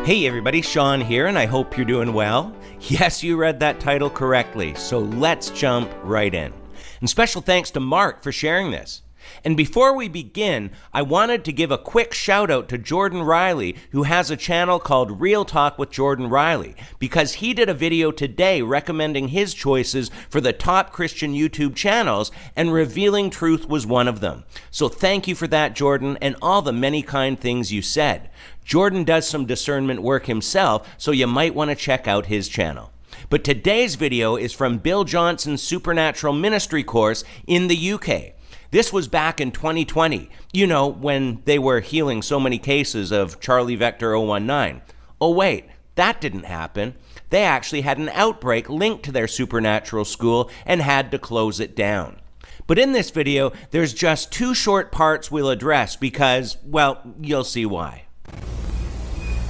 Hey everybody, Sean here, and I hope you're doing well. Yes, you read that title correctly, so let's jump right in. And special thanks to Mark for sharing this. And before we begin, I wanted to give a quick shout out to Jordan Riley, who has a channel called Real Talk with Jordan Riley, because he did a video today recommending his choices for the top Christian YouTube channels, and Revealing Truth was one of them. So thank you for that, Jordan, and all the many kind things you said. Jordan does some discernment work himself, so you might want to check out his channel. But today's video is from Bill Johnson's Supernatural Ministry course in the UK. This was back in 2020, you know, when they were healing so many cases of Charlie Vector 019. Oh wait, that didn't happen. They actually had an outbreak linked to their supernatural school and had to close it down. But in this video, there's just two short parts we'll address because, well, you'll see why.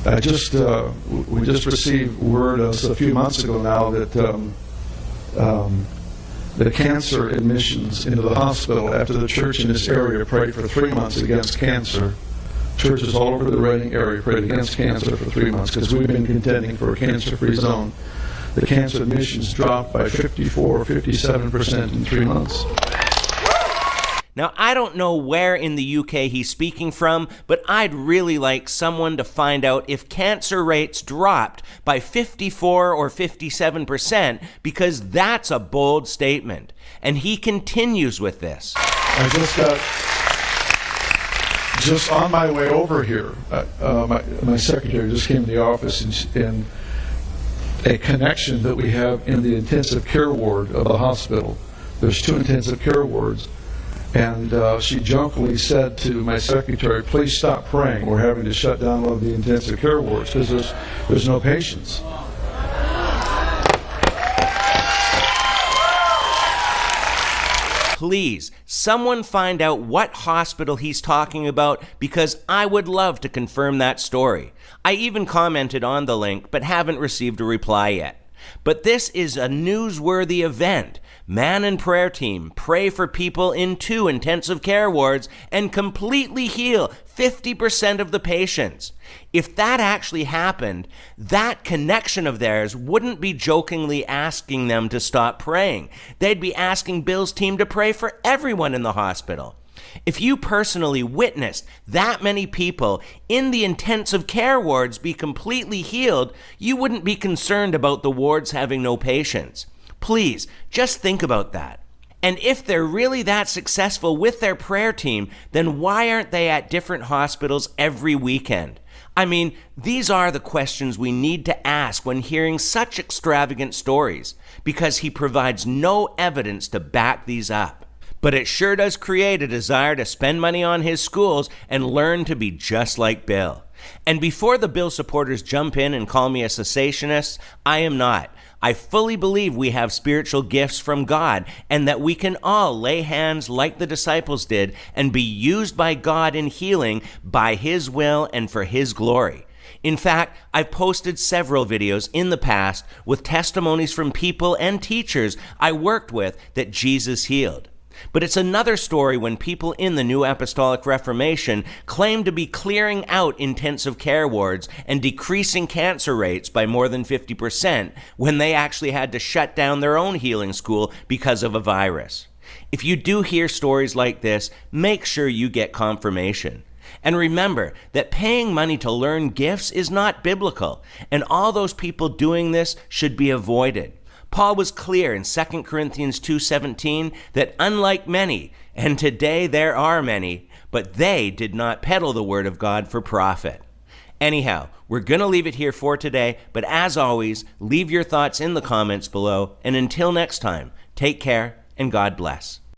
We just received word a few months ago now that the cancer admissions into the hospital after the church in this area prayed for 3 months against cancer. Churches all over the Reading area prayed against cancer for 3 months because we've been contending for a cancer-free zone. The cancer admissions dropped by 57% in 3 months. Now, I don't know where in the UK he's speaking from, but I'd really like someone to find out if cancer rates dropped by 54 or 57%, because that's a bold statement. And he continues with this. I just on my way over here, my secretary just came to the office and a connection that we have in the intensive care ward of the hospital. There's 2 intensive care wards. And she jokingly said to my secretary, please stop praying. We're having to shut down one of the intensive care wards because there's no patients. Please, someone find out what hospital he's talking about, because I would love to confirm that story. I even commented on the link, but haven't received a reply yet. But this is a newsworthy event. Man and prayer team pray for people in 2 intensive care wards and completely heal 50% of the patients. If that actually happened, that connection of theirs wouldn't be jokingly asking them to stop praying. They'd be asking Bill's team to pray for everyone in the hospital. If you personally witnessed that many people in the intensive care wards be completely healed, you wouldn't be concerned about the wards having no patients. Please, just think about that. And if they're really that successful with their prayer team, then why aren't they at different hospitals every weekend? I mean, these are the questions we need to ask when hearing such extravagant stories, because he provides no evidence to back these up. But it sure does create a desire to spend money on his schools and learn to be just like Bill. And before the Bill supporters jump in and call me a cessationist, I am not. I fully believe we have spiritual gifts from God, and that we can all lay hands like the disciples did and be used by God in healing by His will and for His glory. In fact, I've posted several videos in the past with testimonies from people and teachers I worked with that Jesus healed. But it's another story when people in the New Apostolic Reformation claim to be clearing out intensive care wards and decreasing cancer rates by more than 50% when they actually had to shut down their own healing school because of a virus. If you do hear stories like this, make sure you get confirmation. And remember that paying money to learn gifts is not biblical, and all those people doing this should be avoided. Paul was clear in 2 Corinthians 2:17 that unlike many, and today there are many, but they did not peddle the word of God for profit. Anyhow, we're going to leave it here for today, but as always, leave your thoughts in the comments below, and until next time, take care and God bless.